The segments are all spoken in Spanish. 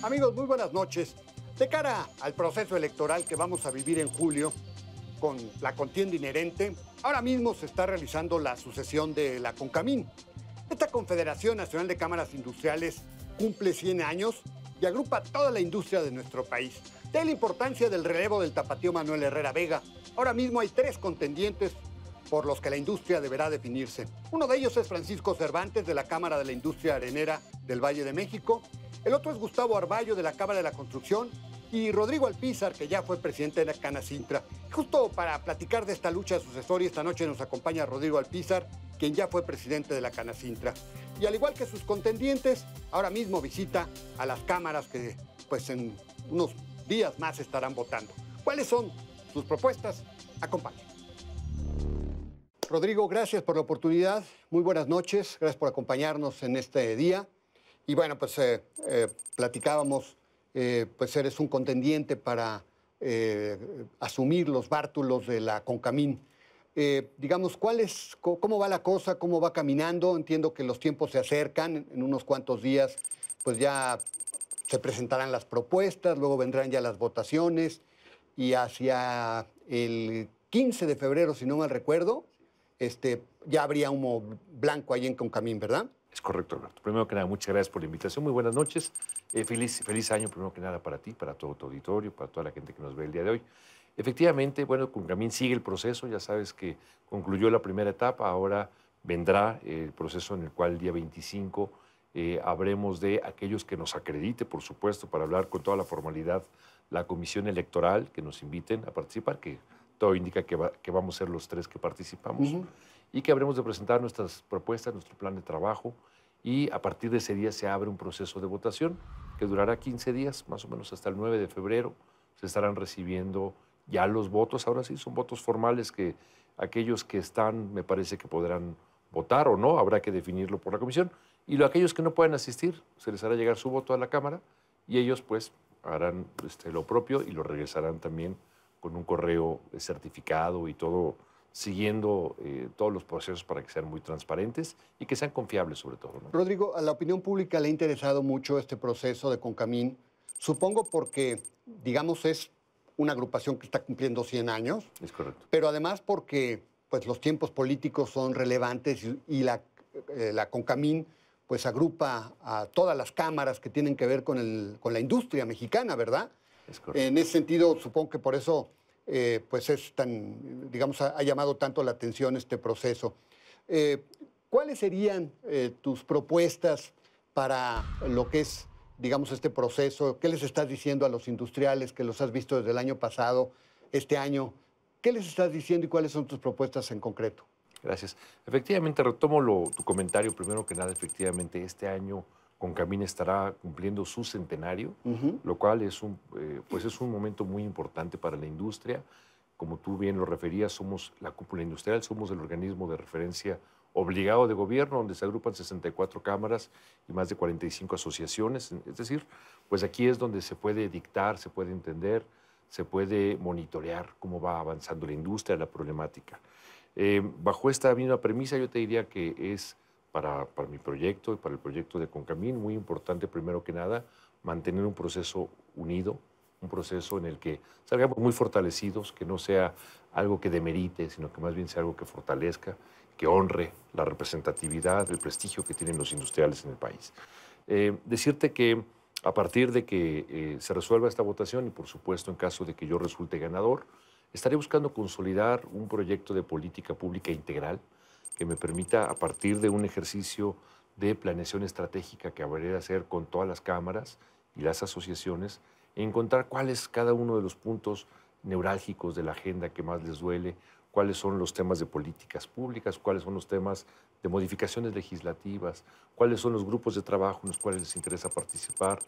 Amigos, muy buenas noches. De cara al proceso electoral que vamos a vivir en julio, con la contienda inherente, ahora mismo se está realizando la sucesión de la CONCAMIN. Esta Confederación Nacional de Cámaras Industriales cumple 100 años y agrupa toda la industria de nuestro país. De ahí la importancia del relevo del tapatío Manuel Herrera Vega. Ahora mismo hay 3 contendientes por los que la industria deberá definirse. Uno de ellos es Francisco Cervantes, de la Cámara de la Industria Arenera del Valle de México. El otro es Gustavo Arballo, de la Cámara de la Construcción, y Rodrigo Alpizar, que ya fue presidente de la Canacintra. Justo para platicar de esta lucha sucesoria, esta noche nos acompaña Rodrigo Alpizar, quien ya fue presidente de la Canacintra. Y al igual que sus contendientes, ahora mismo visita a las cámaras que pues en unos días más estarán votando. ¿Cuáles son sus propuestas? Acompañen. Rodrigo, gracias por la oportunidad. Muy buenas noches. Gracias por acompañarnos en este día. Y bueno, pues platicábamos, pues eres un contendiente para asumir los bártulos de la CONCAMIN. Digamos, ¿cómo va la cosa? ¿Cómo va caminando? Entiendo que los tiempos se acercan. En unos cuantos días, pues ya se presentarán las propuestas, luego vendrán ya las votaciones. Y hacia el 15 de febrero, si no mal recuerdo, ya habría humo blanco ahí en CONCAMIN, ¿verdad? Es correcto, Alberto. Primero que nada, muchas gracias por la invitación. Muy buenas noches. Feliz año, primero que nada, para ti, para todo tu auditorio, para toda la gente que nos ve el día de hoy. Efectivamente, bueno, CONCAMIN sigue el proceso. Ya sabes que concluyó la primera etapa. Ahora vendrá el proceso en el cual el día 25 habremos de aquellos que nos acredite, por supuesto, para hablar con toda la formalidad, la comisión electoral, que nos inviten a participar, que todo indica que vamos a ser los 3 que participamos. Y que habremos de presentar nuestras propuestas, nuestro plan de trabajo, y a partir de ese día se abre un proceso de votación que durará 15 días, más o menos hasta el 9 de febrero. Se estarán recibiendo ya los votos, ahora sí, son votos formales que aquellos que están, me parece que podrán votar o no, habrá que definirlo por la comisión, y aquellos que no puedan asistir, se les hará llegar su voto a la Cámara, y ellos pues harán lo propio y lo regresarán también con un correo certificado y todo, siguiendo todos los procesos para que sean muy transparentes y que sean confiables sobre todo, ¿no? Rodrigo, a la opinión pública le ha interesado mucho este proceso de CONCAMIN, supongo porque, digamos, es una agrupación que está cumpliendo 100 años. Es correcto. Pero además porque pues, los tiempos políticos son relevantes y la CONCAMIN pues agrupa a todas las cámaras que tienen que ver con la industria mexicana, ¿verdad? Es correcto. En ese sentido, supongo que por eso pues es tan, digamos, ha llamado tanto la atención este proceso. ¿Cuáles serían tus propuestas para lo que es, digamos, este proceso? ¿Qué les estás diciendo a los industriales que los has visto desde el año pasado, este año? ¿Qué les estás diciendo y cuáles son tus propuestas en concreto? Gracias. Efectivamente, retomo tu comentario. Primero que nada, efectivamente, este año CONCAMIN estará cumpliendo su centenario, lo cual es pues es un momento muy importante para la industria. Como tú bien lo referías, somos la cúpula industrial, somos el organismo de referencia obligado de gobierno, donde se agrupan 64 cámaras y más de 45 asociaciones. Es decir, pues aquí es donde se puede dictar, se puede entender, se puede monitorear cómo va avanzando la industria, la problemática. Bajo esta misma premisa, yo te diría que es para mi proyecto y para el proyecto de CONCAMIN muy importante, primero que nada, mantener un proceso unido, un proceso en el que salgamos muy fortalecidos, que no sea algo que demerite, sino que más bien sea algo que fortalezca, que honre la representatividad, el prestigio que tienen los industriales en el país. Decirte que a partir de que se resuelva esta votación y, por supuesto, en caso de que yo resulte ganador, estaré buscando consolidar un proyecto de política pública integral que me permita, a partir de un ejercicio de planeación estratégica que habré de hacer con todas las cámaras y las asociaciones, encontrar cuál es cada uno de los puntos neurálgicos de la agenda que más les duele, cuáles son los temas de políticas públicas, cuáles son los temas de modificaciones legislativas, cuáles son los grupos de trabajo en los cuales les interesa participar,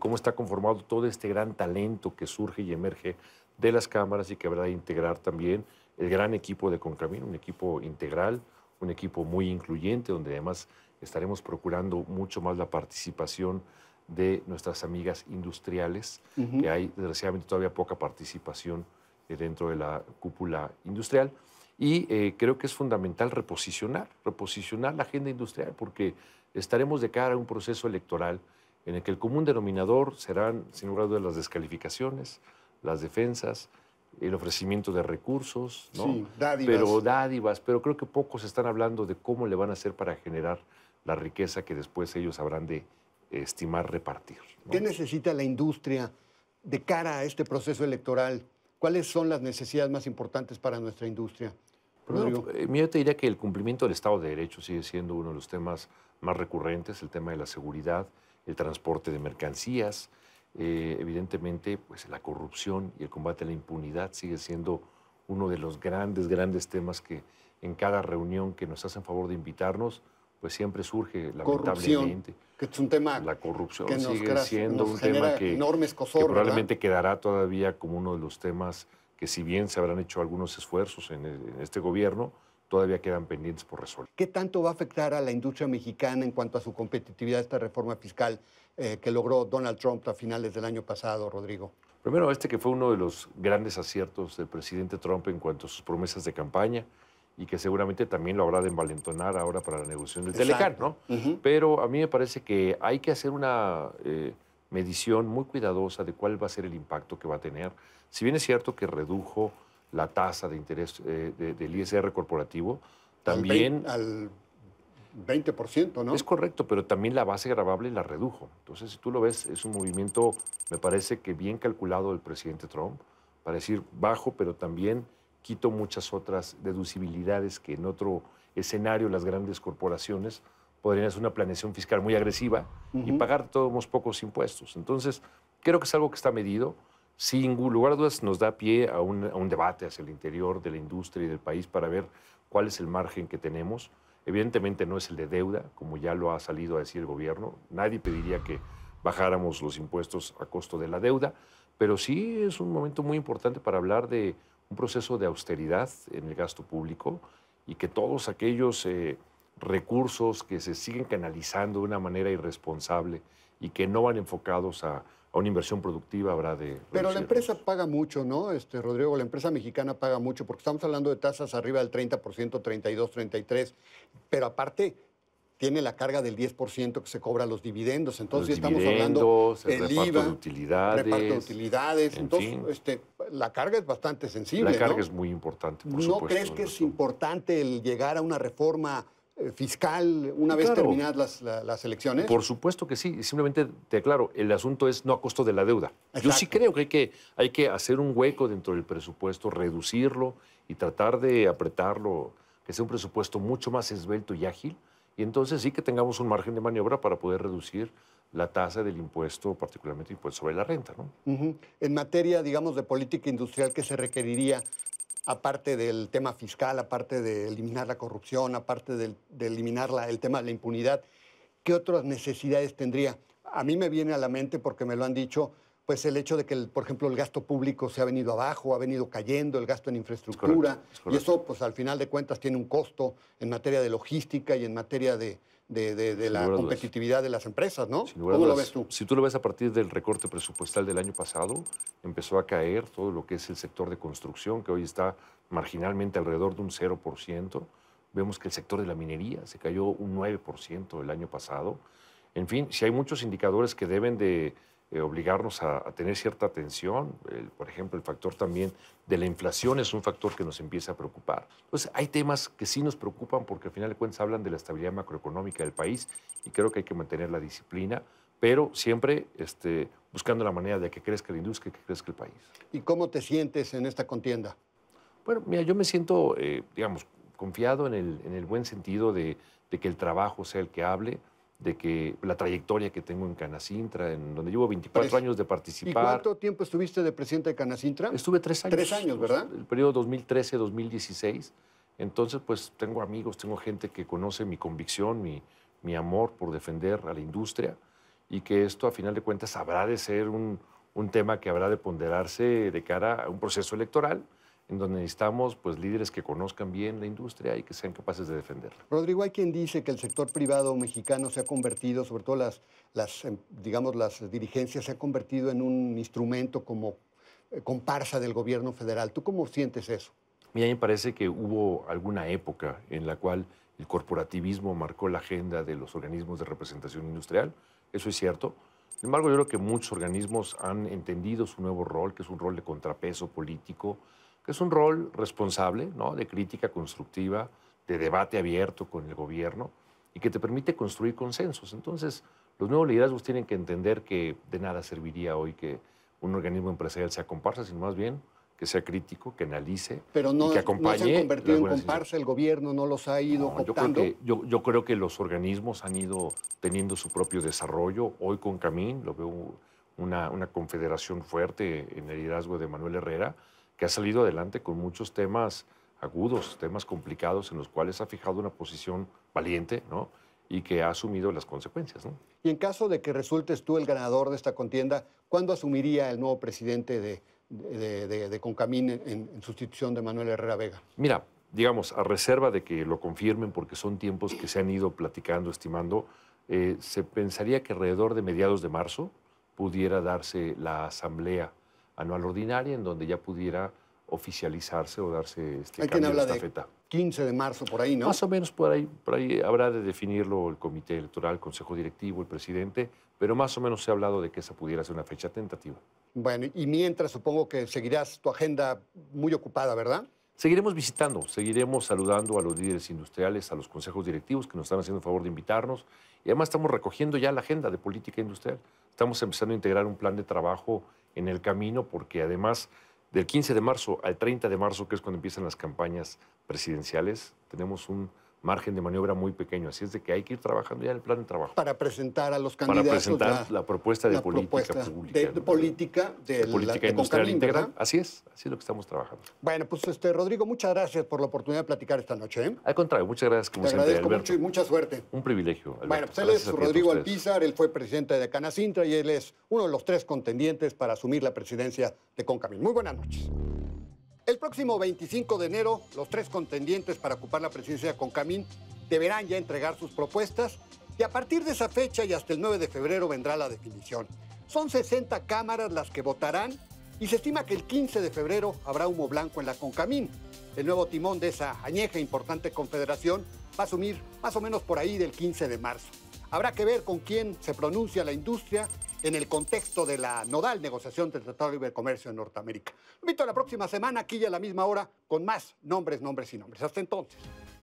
cómo está conformado todo este gran talento que surge y emerge de las cámaras y que habrá de integrar también el gran equipo de CONCAMIN, un equipo integral, un equipo muy incluyente, donde además estaremos procurando mucho más la participación de nuestras amigas industriales, que hay desgraciadamente todavía poca participación dentro de la cúpula industrial. Y creo que es fundamental reposicionar la agenda industrial, porque estaremos de cara a un proceso electoral en el que el común denominador serán, sin lugar a dudas, las descalificaciones, las defensas, el ofrecimiento de recursos, ¿no? Sí, dádivas. Pero dádivas, pero creo que pocos están hablando de cómo le van a hacer para generar la riqueza que después ellos habrán de estimar repartir, ¿no? ¿Qué necesita la industria de cara a este proceso electoral? ¿Cuáles son las necesidades más importantes para nuestra industria? Rodrigo. Yo te diría que el cumplimiento del Estado de Derecho sigue siendo uno de los temas más recurrentes, el tema de la seguridad, el transporte de mercancías, evidentemente pues, la corrupción y el combate a la impunidad sigue siendo uno de los grandes temas que en cada reunión que nos hacen favor de invitarnos, pues siempre surge, lamentablemente. Que es un tema la corrupción que sigue siendo un tema que probablemente quedará todavía como uno de los temas que si bien se habrán hecho algunos esfuerzos en este gobierno, todavía quedan pendientes por resolver. ¿Qué tanto va a afectar a la industria mexicana en cuanto a su competitividad esta reforma fiscal que logró Donald Trump a finales del año pasado, Rodrigo? Primero, que fue uno de los grandes aciertos del presidente Trump en cuanto a sus promesas de campaña y que seguramente también lo habrá de envalentonar ahora para la negociación del Telecán, ¿no? Pero a mí me parece que hay que hacer una medición muy cuidadosa de cuál va a ser el impacto que va a tener. Si bien es cierto que redujo la tasa de interés del ISR corporativo, también... Al 20%, ¿no? Es correcto, pero también la base gravable la redujo. Entonces, si tú lo ves, es un movimiento, me parece que bien calculado del presidente Trump, para decir bajo, pero también quito muchas otras deducibilidades que en otro escenario las grandes corporaciones podrían hacer una planeación fiscal muy agresiva y pagar todos pocos impuestos. Entonces, creo que es algo que está medido. Sin lugar a dudas nos da pie a un debate hacia el interior de la industria y del país para ver cuál es el margen que tenemos. Evidentemente no es el de deuda, como ya lo ha salido a decir el gobierno. Nadie pediría que bajáramos los impuestos a costo de la deuda, pero sí es un momento muy importante para hablar de un proceso de austeridad en el gasto público y que todos aquellos recursos que se siguen canalizando de una manera irresponsable y que no van enfocados a una inversión productiva habrá de... Pero la empresa paga mucho, ¿no, Rodrigo? La empresa mexicana paga mucho porque estamos hablando de tasas arriba del 30%, 32, 33, pero aparte tiene la carga del 10% que se cobra los dividendos. Entonces los estamos hablando del IVA, reparto de utilidades. Entonces, la carga es bastante sensible, la carga ¿no? es muy importante, por ¿No supuesto. crees que es importante el llegar a una reforma fiscal una vez terminadas las elecciones? Por supuesto que sí. Simplemente te aclaro, el asunto es no a costo de la deuda. Exacto. Yo sí creo que hay que hacer un hueco dentro del presupuesto, reducirlo y tratar de apretarlo, que sea un presupuesto mucho más esbelto y ágil. Y entonces sí que tengamos un margen de maniobra para poder reducir la tasa del impuesto, particularmente el impuesto sobre la renta, ¿no? En materia, digamos, de política industrial, ¿qué se requeriría? Aparte del tema fiscal, aparte de eliminar la corrupción, aparte de eliminar el tema de la impunidad, ¿qué otras necesidades tendría? A mí me viene a la mente, porque me lo han dicho, pues el hecho de que, por ejemplo, el gasto público se ha venido abajo, ha venido cayendo, el gasto en infraestructura, es correcto. Y eso, pues al final de cuentas, tiene un costo en materia de logística y en materia de la competitividad de las empresas, ¿no? ¿Cómo lo ves tú? Si tú lo ves a partir del recorte presupuestal del año pasado, empezó a caer todo lo que es el sector de construcción, que hoy está marginalmente alrededor de un 0%. Vemos que el sector de la minería se cayó un 9% el año pasado. En fin, si hay muchos indicadores que deben de obligarnos a tener cierta atención. Por ejemplo, el factor también de la inflación es un factor que nos empieza a preocupar. Entonces, hay temas que sí nos preocupan porque al final de cuentas hablan de la estabilidad macroeconómica del país y creo que hay que mantener la disciplina, pero siempre buscando la manera de que crezca la industria y que crezca el país. ¿Y cómo te sientes en esta contienda? Bueno, mira, yo me siento, digamos, confiado en el buen sentido de que el trabajo sea el que hable, de que la trayectoria que tengo en Canacintra, en donde llevo 24 años de participar. ¿Y cuánto tiempo estuviste de presidente de Canacintra? Estuve 3 años. 3 años, ¿verdad? El periodo 2013-2016. Entonces, pues tengo amigos, tengo gente que conoce mi convicción, mi amor por defender a la industria y que esto, a final de cuentas, habrá de ser un tema que habrá de ponderarse de cara a un proceso electoral en donde necesitamos pues, líderes que conozcan bien la industria y que sean capaces de defenderla. Rodrigo, hay quien dice que el sector privado mexicano se ha convertido, sobre todo las dirigencias, se ha convertido en un instrumento como comparsa del gobierno federal. ¿Tú cómo sientes eso? A mí me parece que hubo alguna época en la cual el corporativismo marcó la agenda de los organismos de representación industrial. Eso es cierto. Sin embargo, yo creo que muchos organismos han entendido su nuevo rol, que es un rol de contrapeso político, que es un rol responsable, ¿no? De crítica constructiva, de debate abierto con el gobierno y que te permite construir consensos. Entonces, los nuevos liderazgos tienen que entender que de nada serviría hoy que un organismo empresarial sea comparsa, sino más bien que sea crítico, que analice Pero y que acompañe. no se han convertido las en buenas comparsa, el gobierno no los ha ido no, cooptando. yo creo que los organismos han ido teniendo su propio desarrollo. Hoy con Camín lo veo una confederación fuerte en el liderazgo de Manuel Herrera, que ha salido adelante con muchos temas agudos, temas complicados en los cuales ha fijado una posición valiente, ¿no? Y que ha asumido las consecuencias, ¿no? Y en caso de que resultes tú el ganador de esta contienda, ¿cuándo asumiría el nuevo presidente de Concamín en sustitución de Manuel Herrera Vega? Mira, digamos, a reserva de que lo confirmen, porque son tiempos que se han ido platicando, estimando, se pensaría que alrededor de mediados de marzo pudiera darse la asamblea anual ordinaria en donde ya pudiera oficializarse o darse Hay quien cambio de habla de estafeta. 15 de marzo, por ahí, ¿no? Más o menos por ahí habrá de definirlo el comité electoral, el consejo directivo, el presidente, pero más o menos se ha hablado de que esa pudiera ser una fecha tentativa. Bueno, y mientras supongo que seguirás tu agenda muy ocupada, ¿verdad? Seguiremos visitando, seguiremos saludando a los líderes industriales, a los consejos directivos que nos están haciendo el favor de invitarnos y además estamos recogiendo ya la agenda de política industrial. Estamos empezando a integrar un plan de trabajo en el camino porque además del 15 de marzo al 30 de marzo, que es cuando empiezan las campañas presidenciales, tenemos un margen de maniobra muy pequeño, así es de que hay que ir trabajando ya en el plan de trabajo. Para presentar a los candidatos. Para presentar la propuesta de política pública. De política de política industrial Concamín, integral. ¿verdad? Así es lo que estamos trabajando. Bueno, pues Rodrigo, muchas gracias por la oportunidad de platicar esta noche, ¿eh? Al contrario, muchas gracias como Te siempre, agradezco Alberto. mucho y mucha suerte. Un privilegio, Alberto. Bueno, pues él Gracias es a ti y a Rodrigo ustedes. Alpizar, él fue presidente de Canacintra y él es uno de los 3 contendientes para asumir la presidencia de Concamín. Muy buenas noches. El próximo 25 de enero, los 3 contendientes para ocupar la presidencia de Concamín deberán ya entregar sus propuestas y a partir de esa fecha y hasta el 9 de febrero vendrá la definición. Son 60 cámaras las que votarán y se estima que el 15 de febrero habrá humo blanco en la Concamín. El nuevo timón de esa añeja e importante confederación va a asumir más o menos por ahí del 15 de marzo. Habrá que ver con quién se pronuncia la industria en el contexto de la nodal negociación del Tratado de Libre Comercio en Norteamérica. Lo invito a la próxima semana, aquí y a la misma hora, con más nombres y nombres. Hasta entonces.